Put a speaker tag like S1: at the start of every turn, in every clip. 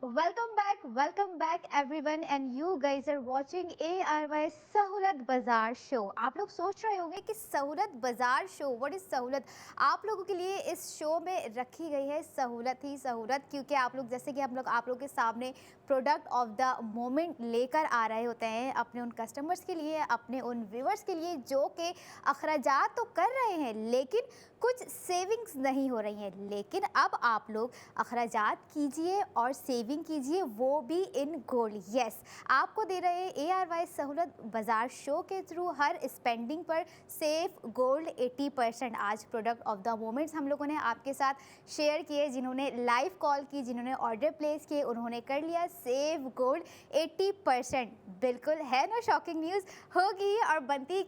S1: welcome back everyone and you guys are watching ARY सहूलत बाजार show. आप लोग सोच रहे होंगे कि सहूलत बाजार शो, व्हाट इज सहूलत। आप लोगों के लिए इस शो में रखी गई है सहूलत ही सहूलत, क्योंकि आप लोग जैसे कि हम लोग आप लोग के सामने प्रोडक्ट ऑफ द मोमेंट लेकर आ रहे होते हैं अपने उन कस्टमर्स के लिए, अपने उन व्यूअर्स के लिए जो कि अखराजात तो कर रहे हैं लेकिन कुछ सेविंग्स नहीं हो रही हैं। लेकिन अब आप लोग अखराजात कीजिए और सेविंग कीजिए, वो भी इन गोल्ड। यस, आपको दे रहे हैं ARY सहूलत बाजार शो के थ्रू हर स्पेंडिंग पर सेफ गोल्ड 80%। आज प्रोडक्ट ऑफ द मोमेंट्स हम लोगों ने आपके साथ शेयर किए, जिन्होंने लाइव कॉल की, जिन्होंने ऑर्डर प्लेस किए, उन्होंने कर लिया सेव गोल्ड 80%। बिल्कुल है ना, शॉकिंग न्यूज़ होगी और बनती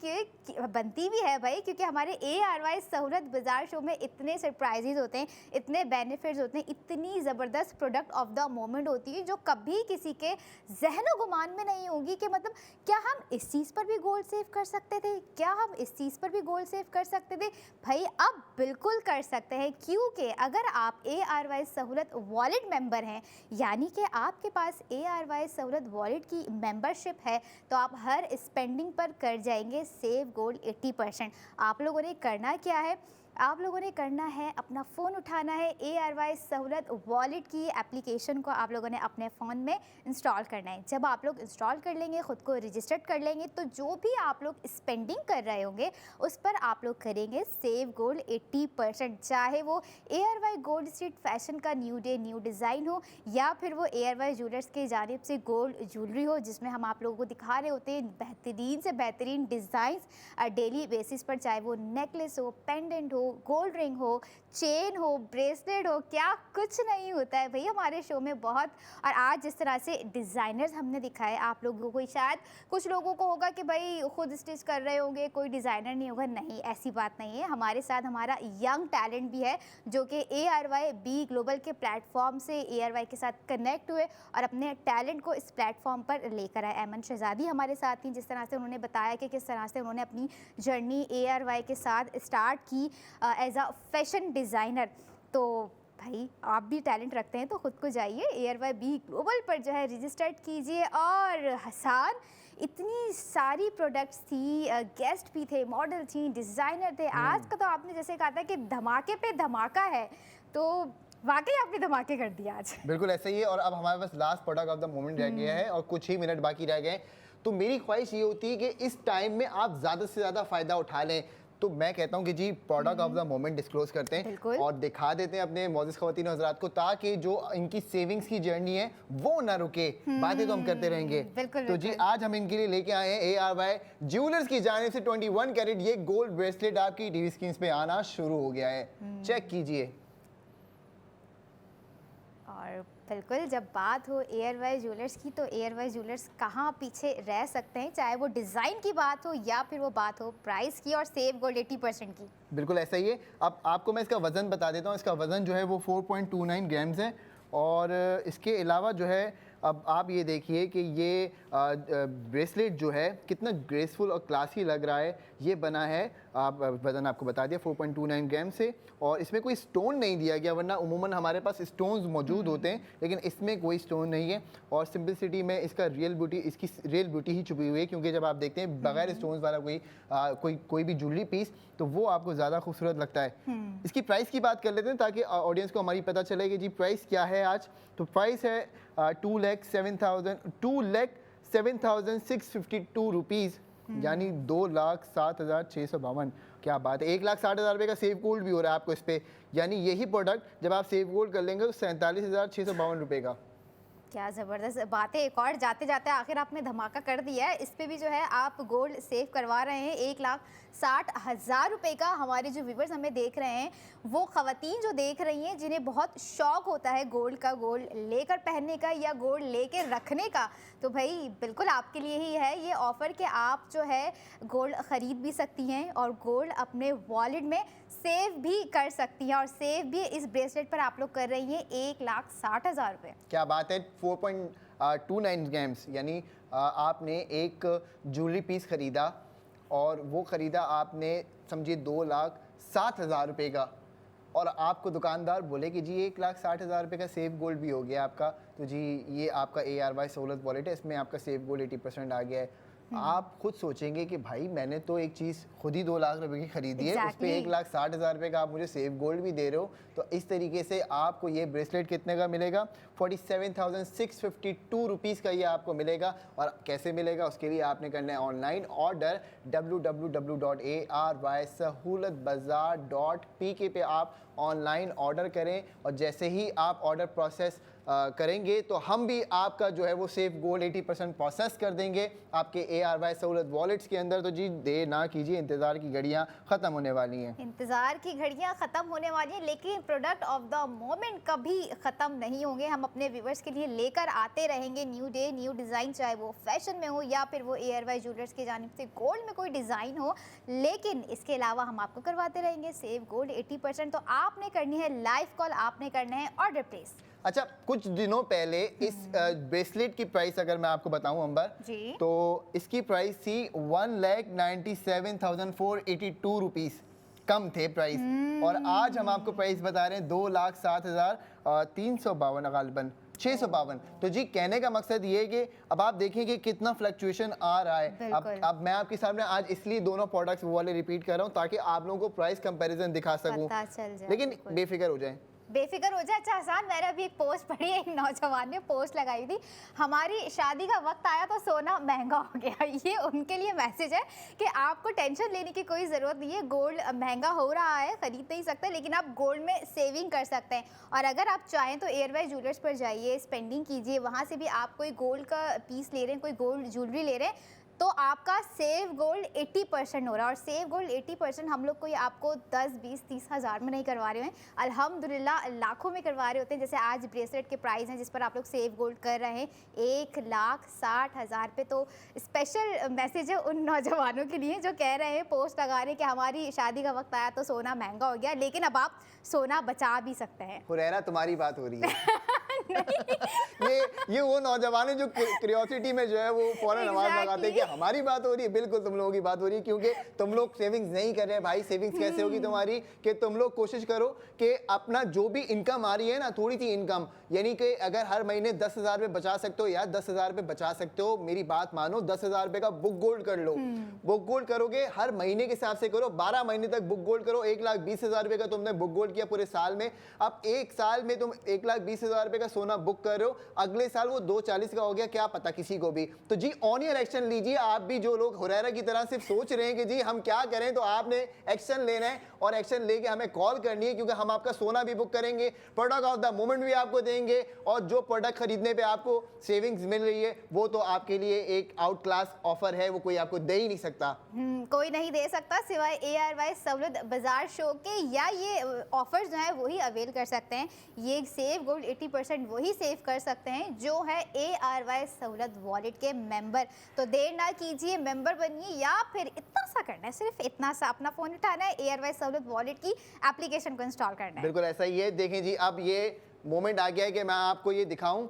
S1: भी है भाई, क्योंकि हमारे ARY सहूलत बाजार शो में इतने सरप्राइजेज होते हैं, इतने बेनिफिट्स होते हैं, इतनी ज़बरदस्त प्रोडक्ट ऑफ द मोमेंट होती है जो कभी किसी के जहनो गुमान में नहीं होगी कि मतलब क्या हम इस चीज़ पर भी गोल्ड सेव कर सकते थे, क्या हम इस चीज़ पर भी गोल्ड सेव कर सकते थे। भाई अब बिल्कुल कर सकते हैं, क्योंकि अगर आप ARY सहूलत वॉलेट मेंबर हैं, यानी कि आपके पास ARY सहूलत वॉलेट की मेंबरशिप है, तो आप हर स्पेंडिंग पर कर जाएंगे सेव गोल्ड 80%। आप लोगों ने करना क्या है, आप लोगों ने करना है अपना फ़ोन उठाना है, ARY सहूलत वॉलेट की एप्लीकेशन को आप लोगों ने अपने फ़ोन में इंस्टॉल करना है। जब आप लोग इंस्टॉल कर लेंगे, ख़ुद को रजिस्टर्ड कर लेंगे, तो जो भी आप लोग स्पेंडिंग कर रहे होंगे उस पर आप लोग करेंगे सेव गोल्ड 80%। चाहे वो ARY गोल्ड स्ट्रीट फैशन का न्यू डे न्यू डिज़ाइन हो, या फिर वो ARY ज्वेलर्स के जानिब से गोल्ड ज्वेलरी हो, जिसमें हम आप लोगों को दिखा रहे होते हैं बेहतरीन से बेहतरीन डिज़ाइंस डेली बेसिस पर, चाहे वो नेकलेस हो, पेंडेंट हो, गोल्ड रिंग हो, चेन हो, ब्रेसलेट हो, क्या कुछ नहीं होता है भाई हमारे शो में बहुत। और आज जिस तरह से डिज़ाइनर्स हमने दिखाए आप लोगों को, शायद कुछ लोगों को होगा कि भाई खुद स्टिच कर रहे होंगे, कोई डिज़ाइनर नहीं होगा। नहीं, ऐसी बात नहीं है। हमारे साथ हमारा यंग टैलेंट भी है जो कि ARY बी ग्लोबल के प्लेटफॉर्म से ARY के साथ कनेक्ट हुए और अपने टैलेंट को इस प्लेटफॉर्म पर लेकर आए। अमन शहजादी हमारे साथ थी, जिस तरह से उन्होंने बताया कि किस तरह से उन्होंने अपनी जर्नी ARY के साथ स्टार्ट की एज अ फैशन डिज़ाइनर। तो भाई आप भी टैलेंट रखते हैं तो ख़ुद को जाइए ARY बी ग्लोबल पर जो है रजिस्टर्ड कीजिए। और हसान, इतनी सारी प्रोडक्ट्स थी, गेस्ट भी थे, मॉडल थी, डिज़ाइनर थे। आज का तो आपने जैसे कहा था कि धमाके पे धमाका है, तो वाकई आपने धमाके कर दिया आज।
S2: बिल्कुल ऐसा ही है। और अब हमारे पास last product of the moment रह गया है और कुछ ही मिनट बाकी रह गए। तो मेरी ख्वाहिश ये होती है कि इस टाइम में आप ज़्यादा से ज़्यादा फ़ायदा उठा लें। तो मैं कहता हूं कि जी product of the moment disclose करते हैं और दिखा देते हैं अपने मौजूद ख़वातीन और हज़रात को, ताकि जो इनकी सेविंग्स की जर्नी है वो ना रुके। बातें तो हम करते रहेंगे। तो जी आज हम इनके लिए लेके आए हैं ARY ज्वेलर्स की जानिब से 21 कैरेट ये गोल्ड ब्रेसलेट आपकी टीवी स्क्रीन पे आना शुरू हो गया है। चेक कीजिए।
S1: और बिल्कुल जब बात हो ARY ज्वेलर्स की, तो ARY ज्वेलर्स कहाँ पीछे रह सकते हैं, चाहे वो डिज़ाइन की बात हो या फिर वो बात हो प्राइस की और सेव गोल्ड 80% की।
S2: बिल्कुल ऐसा ही है। अब आपको मैं इसका वज़न बता देता हूँ। इसका वज़न जो है वो 4.29 ग्राम्स है। और इसके अलावा जो है, अब आप ये देखिए कि ये ब्रेसलेट जो है कितना ग्रेसफुल और क्लासी लग रहा है। ये बना है, आप वज़न आपको बता दिया, 4.29 ग्राम से। और इसमें कोई स्टोन नहीं दिया गया, वरना उमूमन हमारे पास स्टोन्स मौजूद होते हैं, लेकिन इसमें कोई स्टोन नहीं है। और सिंपलिसिटी में इसकी रियल ब्यूटी ही छुपी हुई है, क्योंकि जब आप देखते हैं बगैर स्टोन्स वाला कोई भी ज्वेलरी पीस, तो वो आपको ज़्यादा खूबसूरत लगता है। इसकी प्राइस की बात कर लेते हैं ताकि ऑडियंस को हमारी पता चले कि जी प्राइस क्या है आज। तो प्राइस है 2,07,652 रुपीज़, यानी 2,07,652। क्या बात है, 1,60,000 रुपये का सेव गोल्ड भी हो रहा है आपको इस पर। यानी यही प्रोडक्ट जब आप सेव गोल्ड कर लेंगे तो 47,652 रुपये का।
S1: क्या ज़बरदस्त बातें। एक और जाते जाते आखिर आपने धमाका कर दिया है। इस पे भी जो है आप गोल्ड सेव करवा रहे हैं 1,60,000 रुपये का। हमारे जो व्यूवर्स हमें देख रहे हैं, वो ख़वातीन जो देख रही हैं, जिन्हें बहुत शौक़ होता है गोल्ड का, गोल्ड लेकर पहनने का या गोल्ड लेकर रखने का, तो भाई बिल्कुल आपके लिए ही है ये ऑफ़र कि आप जो है गोल्ड ख़रीद भी सकती हैं और गोल्ड अपने वॉलेट में सेव भी कर सकती हैं। और सेव भी इस ब्रेसलेट पर आप लोग कर रही हैं 1,60,000 रुपये।
S2: क्या बात है। 4.29 ग्राम्स, यानी आपने एक ज्वेलरी पीस ख़रीदा और वो ख़रीदा आपने, समझिए 2,07,000 रुपये का। और आपको दुकानदार बोले कि जी 1,60,000 रुपये का सेफ गोल्ड भी हो गया आपका, तो जी ये आपका ARY सहूलत वॉलेट है, इसमें आपका सेफ गोल्ड 80% आ गया है। आप खुद सोचेंगे कि भाई मैंने तो एक चीज़ खुद ही 2 लाख रुपए की खरीदी है, उस पे 1,60,000 रुपये का आप मुझे सेफ गोल्ड भी दे रहे हो। तो इस तरीके से आपको ये ब्रेसलेट कितने का मिलेगा? 47,652 रुपीज़ का ये आपको मिलेगा। और कैसे मिलेगा उसके लिए आपने करना है ऑनलाइन ऑर्डर www.arysahoolatbazaar.pk पे आप ऑनलाइन ऑर्डर करें, और जैसे ही आप ऑर्डर प्रोसेस करेंगे तो हम भी आपका जो है वो सेफ गोल्ड 80% प्रोसेस कर देंगे आपके ARY सहूलत वॉलेट्स के अंदर। तो जी देर ना कीजिए, इंतज़ार की घड़ियाँ ख़त्म होने वाली हैं।
S1: इंतज़ार की घड़ियां ख़त्म होने वाली हैं, लेकिन प्रोडक्ट ऑफ द मोमेंट कभी ख़त्म नहीं होंगे। हम अपने व्यूवर्स के लिए लेकर आते रहेंगे न्यू डे न्यू डिज़ाइन, चाहे वो फैशन में हो या फिर वो ARY ज्वेलर्स की जानिब से गोल्ड में कोई डिज़ाइन हो। लेकिन इसके अलावा हम आपको करवाते रहेंगे सेफ गोल्ड 80%। तो आपने करनी है लाइव कॉल, आपने करना है ऑर्डर प्लेस।
S2: अच्छा, कुछ दिनों पहले इस ब्रेसलेट की प्राइस अगर मैं आपको बताऊं अंबर
S1: जी।
S2: तो इसकी प्राइस थी 1,97,482 रुपीज़, कम थे प्राइस। और आज हम आपको प्राइस बता रहे हैं 2,07,352 गालिबन 652। तो जी कहने का मकसद ये है कि अब आप देखें कि कितना फ्लक्चुएशन आ रहा है। अब मैं आपके सामने आज इसलिए दोनों प्रोडक्ट्स वो वाले रिपीट कर रहा हूँ ताकि आप लोगों को प्राइस कंपैरिजन दिखा सकूं, लेकिन बेफिक्र हो जाएं।
S1: बेफिक्र हो जाए। अच्छा आसान, मैंने अभी एक पोस्ट पढ़ी, एक नौजवान ने पोस्ट लगाई थी, हमारी शादी का वक्त आया तो सोना महंगा हो गया। ये उनके लिए मैसेज है कि आपको टेंशन लेने की कोई ज़रूरत नहीं है। गोल्ड महंगा हो रहा है, ख़रीद नहीं सकते, लेकिन आप गोल्ड में सेविंग कर सकते हैं। और अगर आप चाहें तो ARY ज्वेलर्स पर जाइए, स्पेंडिंग कीजिए, वहाँ से भी आप कोई गोल्ड का पीस ले रहे हैं, कोई गोल्ड ज्वेलरी ले रहे हैं, तो आपका सेव गोल्ड 80% हो रहा है। और सेव गोल्ड 80% हम लोग कोई आपको 10, 20, 30 हज़ार में नहीं करवा रहे हैं, अल्हम्दुलिल्लाह लाखों में करवा रहे होते हैं। जैसे आज ब्रेसलेट के प्राइस हैं जिस पर आप लोग सेव गोल्ड कर रहे हैं 1,60,000 पे। तो स्पेशल मैसेज है उन नौजवानों के लिए जो कह रहे हैं, पोस्ट लगा रहे हैं कि हमारी शादी का वक्त आया तो सोना महंगा हो गया, लेकिन अब आप सोना बचा भी सकते हैं।
S2: हुरैरा तुम्हारी बात हो रही है। ये वो नौजवान है जो क्यूरियोसिटी में जो है वो फौरन आवाज लगाते हैं कि हमारी बात हो रही है। बिल्कुल तुम लोगों की बात हो रही है, क्योंकि तुम लोग सेविंग्स नहीं कर रहे हैं। भाई सेविंग्स कैसे होगी तुम्हारी कि तुम लोग कोशिश करो कि अपना जो भी इनकम आ रही है ना, थोड़ी सी इनकम, यानी कि अगर हर महीने 10,000 रुपये बचा सकते हो या 10,000 रुपये बचा सकते हो, मेरी बात मानो, 10,000 रुपये का बुक गोल्ड कर लो। बुक गोल्ड करोगे हर महीने के हिसाब से करो, 12 महीने तक बुक गोल्ड करो। 1,20,000 रुपये का तुमने बुक गोल्ड किया पूरे साल में। अब एक साल में तुम 1,20,000 रुपये का सोना बुक कर रहे हो, अगले साल वो 2,40 का हो गया, क्या पता किसी को भी। तो जी ऑन ईयर एक्शन लीजिए। आप भी जो लोग हुरैरा की तरह सिर्फ सोच रहे हैं कि जी हम क्या करें, तो आपने एक्शन लेना है और एक्शन लेके हमें कॉल करनी है, क्योंकि हम आपका सोना भी बुक करेंगे, प्रोडक्ट ऑफ द मोमेंट भी आपको देंगे, और जो प्रोडक्ट खरीदने पे आपको सेविंग्स मिल रही है वो तो आपके लिए एक आउट क्लास ऑफर है, वो कोई आपको दे ही नहीं सकता।
S1: कोई नहीं दे सकता सिवाय ARY सहूलत बाजार शो के, या ये ऑफर्स जो है वही अवेल कर सकते हैं। ये सेव गोल्ड 80% वही सेव कर सकते हैं जो है ARY सहूलत वॉलेट के मेंबर। तो देर ना कीजिए, मेंबर बनिए, या फिर इतना सा करना है, सिर्फ इतना सा, अपना फ़ोन उठाना है, ARY सहूलत वॉलेट की एप्लीकेशन को इंस्टॉल करना है।
S2: बिल्कुल ऐसा ही है। देखें जी, अब ये मोमेंट आ गया है कि मैं आपको ये दिखाऊं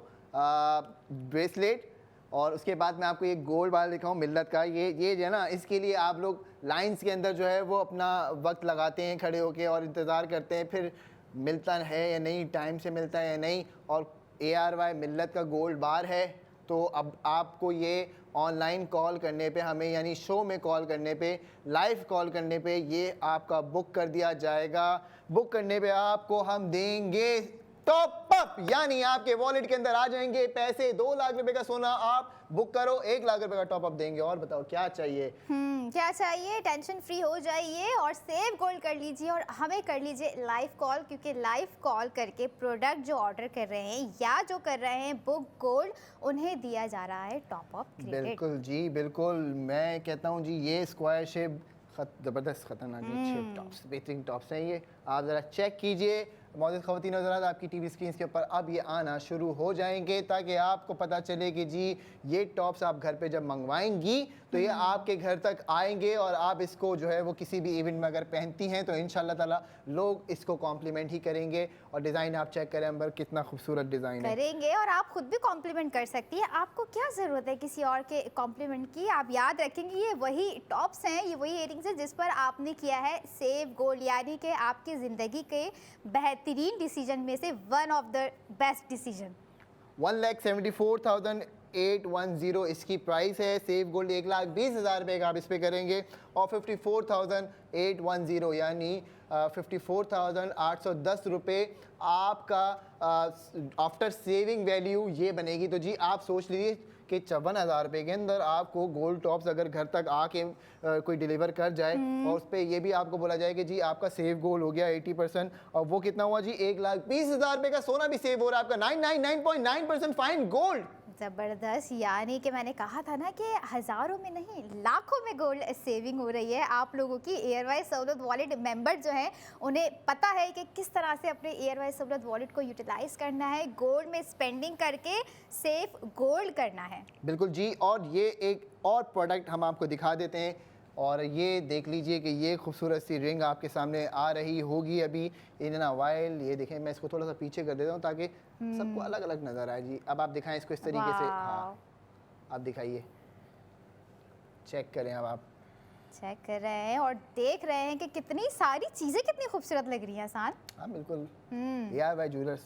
S2: ब्रेसलेट, और उसके बाद मैं आपको ये गोल्ड वाला दिखाऊं मिल्लत का। ये जो है ना, इसके लिए आप लोग लाइंस के अंदर जो है वो अपना वक्त लगाते हैं खड़े होके और इंतज़ार करते हैं, फिर मिलता है या नहीं, टाइम से मिलता है या नहीं। और ARY मिल्लत का गोल्ड बार है, तो अब आपको ये ऑनलाइन कॉल करने पे हमें, यानी शो में कॉल करने पे, लाइव कॉल करने पे ये आपका बुक कर दिया जाएगा। बुक करने पे आपको हम देंगे टॉप अप, यानी आपके वॉलेट के अंदर आ जाएंगे पैसे। 2 लाख रुपए का सोना आप बुक करो, 1 लाख रुपए का टॉप अप देंगे। और बताओ क्या चाहिए?
S1: क्या चाहिए? टेंशन फ्री हो जाइए और सेव गोल्ड कर लीजिए, और हमें कर लीजिए लाइव कॉल, क्योंकि लाइव कॉल करके प्रोडक्ट जो ऑर्डर कर रहे हैं या जो कर रहे हैं बुक गोल्ड, उन्हें दिया जा रहा है टॉप अप क्रेडिट।
S2: बिल्कुल जी, बिल्कुल। मैं कहता हूँ जी, ये स्क्वायर शेप ज़बरदस्त खतरनाक अच्छे टॉप्स, बेहतरीन टॉप्स हैं ये। आप ज़रा चेक कीजिए, मौजूद ख़वातीन और हज़रात, आपकी टीवी स्क्रीन के ऊपर अब ये आना शुरू हो जाएंगे ताकि आपको पता चले कि जी ये टॉप्स आप घर पे जब मंगवाएंगी तो ये आपके घर तक आएंगे और आप इसको जो है वो किसी भी इवेंट में अगर पहनती हैं तो इंशाल्लाह ताला लोग इसको कॉम्प्लीमेंट ही करेंगे। और डिज़ाइन आप चेक करें अंबर, कितना खूबसूरत डिज़ाइन है।
S1: करेंगे और आप खुद भी कॉम्प्लीमेंट कर सकती है। आपको क्या ज़रूरत है किसी और के कॉम्प्लीमेंट की? आप याद रखेंगे ये वही टॉप्स हैं, ये वही इयरिंग्स हैं जिस पर आपने किया है सेव गोल्ड, यानी कि आपकी ज़िंदगी के बेहतरीन डिसीजन में से one of the best decision.
S2: 1,74,810 इसकी प्राइस है। सेव गोल्ड 1,20,000 रुपये का आप इस पे करेंगे और 54,810 यानी 54,810 रुपये आपका आफ्टर सेविंग वैल्यू ये बनेगी। तो जी आप सोच लीजिए कि 54,000 रुपये के अंदर आपको गोल्ड टॉप्स अगर घर तक आके कोई डिलीवर कर जाए और उस पर ये भी आपको बोला जाए कि जी आपका सेव गोल्ड हो गया 80%, और वो कितना हुआ जी 1,20,000 रुपये का सोना भी सेव हो रहा है आपका 999.9% फाइन गोल्ड।
S1: ज़बरदस्त, यानी कि मैंने कहा था ना कि हज़ारों में नहीं लाखों में गोल्ड सेविंग हो रही है आप लोगों की। एयरवाइज सहूलत वॉलेट मेंबर जो हैं उन्हें पता है कि किस तरह से अपने एयरवाइज सहूलत वॉलेट को यूटिलाइज करना है, गोल्ड में स्पेंडिंग करके सेफ गोल्ड करना है।
S2: बिल्कुल जी। और ये एक और प्रोडक्ट हम आपको दिखा देते हैं और ये देख लीजिए कि ये खूबसूरत सी रिंग आपके सामने आ रही होगी अभी इन अ वाइल। ये देखें, मैं इसको थोड़ा सा पीछे कर देता हूँ ताकि सबको अलग अलग नज़र आए जी। अब आप दिखाएं इसको इस तरीके से। हाँ आप दिखाइए, चेक करें। अब आप
S1: चेक कर रहे हैं और देख रहे हैं कि कितनी सारी चीज़ें कितनी खूबसूरत लग रही हैं आसान।
S2: हाँ बिल्कुल, ARY ज्वेलर्स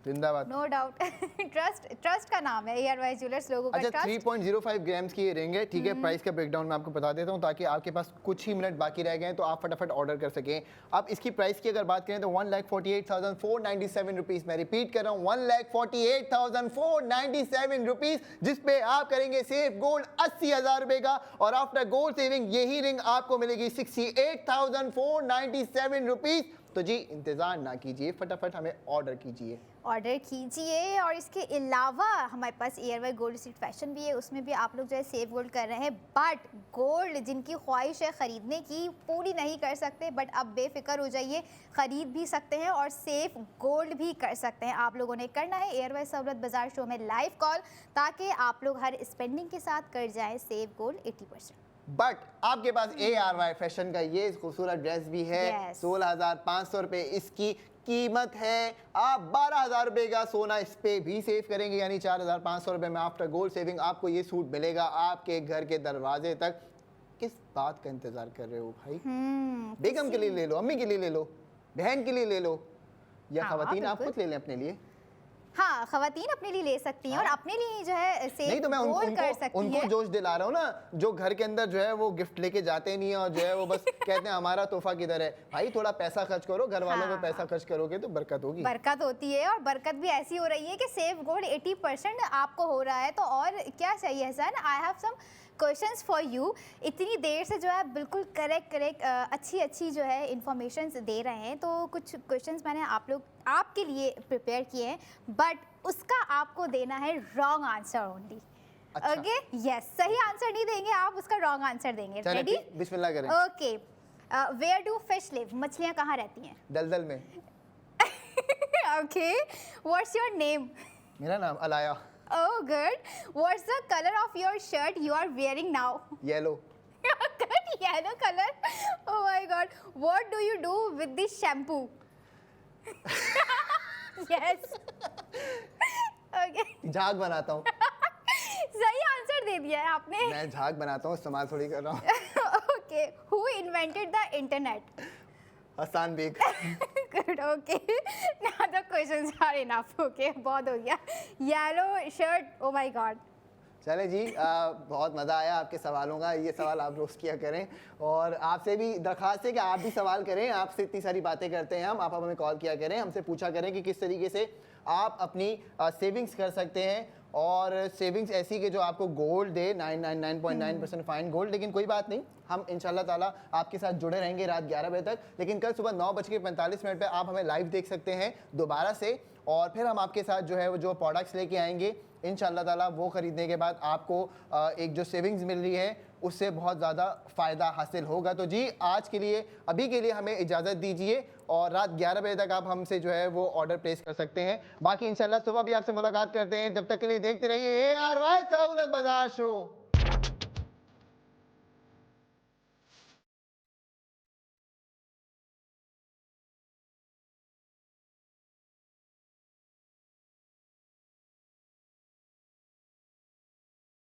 S2: जिंदाबाद।
S1: नो डाउट ट्रस्ट का नाम है एयरवाइज ज्वेलर्स, लोगों का
S2: अच्छा
S1: ट्रस्ट।
S2: 3.05 ग्राम्स की ये रिंग है, ठीक है। प्राइस का ब्रेकडाउन मैं आपको बता देता हूँ ताकि आपके पास कुछ ही मिनट बाकी रह गए हैं तो आप फटाफट ऑर्डर कर सकें। अब इसकी प्राइस की अगर बात करें तो 1,48,497 रुपीज़, मैं रिपीट कर रहा हूँ 1,48,497 रुपीज़, जिस पे आप करेंगे सेव गोल्ड 80,000 रुपये का और आफ्टर गोल्ड सेविंग यही रिंग आपको मिलेगी 68,497 रुपीज़। तो जी इंतज़ार ना कीजिए, फटाफट हमें ऑर्डर कीजिए।
S1: ऑर्डर कीजिए। और इसके अलावा हमारे पास एयरवाइज गोल्ड स्ट्रीट फैशन भी है, उसमें भी आप लोग जो है सेव गोल्ड कर रहे हैं। बट गोल्ड जिनकी ख्वाहिश है ख़रीदने की पूरी नहीं कर सकते, बट अब बेफिक्र हो जाइए, ख़रीद भी सकते हैं और सेफ गोल्ड भी कर सकते हैं। आप लोगों ने करना है एयरवाइज सहूलत बाजार शो में लाइव कॉल ताकि आप लोग हर स्पेंडिंग के साथ कर जाएँ सेव गोल्ड 80%।
S2: बट आपके पास ARY फैशन का ये खूबसूरत ड्रेस भी है।
S1: Yes.
S2: 16,500 रुपये इसकी कीमत है। आप 12,000 रुपये का सोना इस पे भी सेव करेंगे यानी 4,500 रुपये में आफ्टर गोल्ड सेविंग आपको ये सूट मिलेगा आपके घर के दरवाजे तक। किस बात का इंतजार कर रहे हो भाई? बेगम के लिए ले लो, अम्मी के लिए ले लो, बहन के लिए ले लो, या
S1: हाँ,
S2: खवातीन आप
S1: बिल्कुल।
S2: खुद ले लें अपने लिए।
S1: हाँ, खवातीन अपने लिए ले सकती हैं और अपने लिए जो है
S2: नहीं
S1: सेफ
S2: तो मैं
S1: गोल्ड कर सकती
S2: उनको
S1: हैं।
S2: जोश दिला रहा हूँ ना, जो घर के अंदर जो है वो गिफ्ट लेके जाते नहीं है और जो है वो बस कहते हैं हमारा तोहफा किधर है। भाई थोड़ा पैसा खर्च करो, घर वालों पे पैसा खर्च करोगे तो बरकत होगी।
S1: बरकत होती है और बरकत भी ऐसी हो रही है कि सेव गोल्ड 80% आपको हो रहा है, तो और क्या चाहिए Hasan. I have some questions for you. इतनी देर से जो है बिल्कुल करेक्ट अच्छी जो है इंफॉर्मेशंस दे रहे हैं, तो कुछ क्वेश्चंस मैंने आपके लिए प्रिपेयर किए हैं, बट उसका आपको देना है रॉन्ग आंसर ओनली।
S2: अच्छा।
S1: ओके, यस, सही आंसर नहीं देंगे आप, उसका रॉन्ग आंसर देंगे।
S2: चलें,
S1: रेडी?
S2: ठीक, बिस्मिल्लाह करें।
S1: Okay. Where do fish live? मछलियाँ कहाँ रहती हैं?
S2: दलदल में।
S1: Okay, what's your name?
S2: मेरा नाम Alaya.
S1: Oh, good. What's the color of your shirt you are wearing now?
S2: Yellow.
S1: Good, yellow color. Oh my God. What do you do with this shampoo? Yes. Okay.
S2: झाग बनाता हूँ।
S1: सही answer दे दिया है आपने।
S2: मैं झाग बनाता हूँ, इस्तेमाल थोड़ी कर रहा हूँ।
S1: Okay. Who invented the internet?
S2: Hasan Baig.
S1: Good. Okay. Now the questions are enough. Okay. बहुत हो गया। Yellow shirt. Oh my God.
S2: चले जी, बहुत मज़ा आया आपके सवालों का। ये सवाल आप रोज़ किया करें और आपसे भी दरख्वास्त है कि आप भी सवाल करें। आपसे इतनी सारी बातें करते हैं हम, आप हमें कॉल किया करें, हमसे पूछा करें कि किस तरीके से आप अपनी सेविंग्स कर सकते हैं और सेविंग्स ऐसी कि जो आपको गोल्ड दे 999.9% फाइन गोल्ड। लेकिन कोई बात नहीं, हम इंशाल्लाह ताला आपके साथ जुड़े रहेंगे रात 11 बजे तक। लेकिन कल सुबह 9:45 पे आप हमें लाइव देख सकते हैं दोबारा से और फिर हम आपके साथ जो है वो जो प्रोडक्ट्स लेके आएंगे इंशाल्लाह ताला, वो ख़रीदने के बाद आपको एक जो सेविंग्स मिल रही है उससे बहुत ज़्यादा फ़ायदा हासिल होगा। तो जी आज के लिए अभी के लिए हमें इजाज़त दीजिए और रात 11 बजे तक आप हमसे जो है वो ऑर्डर प्लेस कर सकते हैं। बाकी इंशाल्लाह सुबह भी आपसे मुलाकात करते हैं। जब तक के लिए देखते रहिए ARY सहूलत बाजार शो।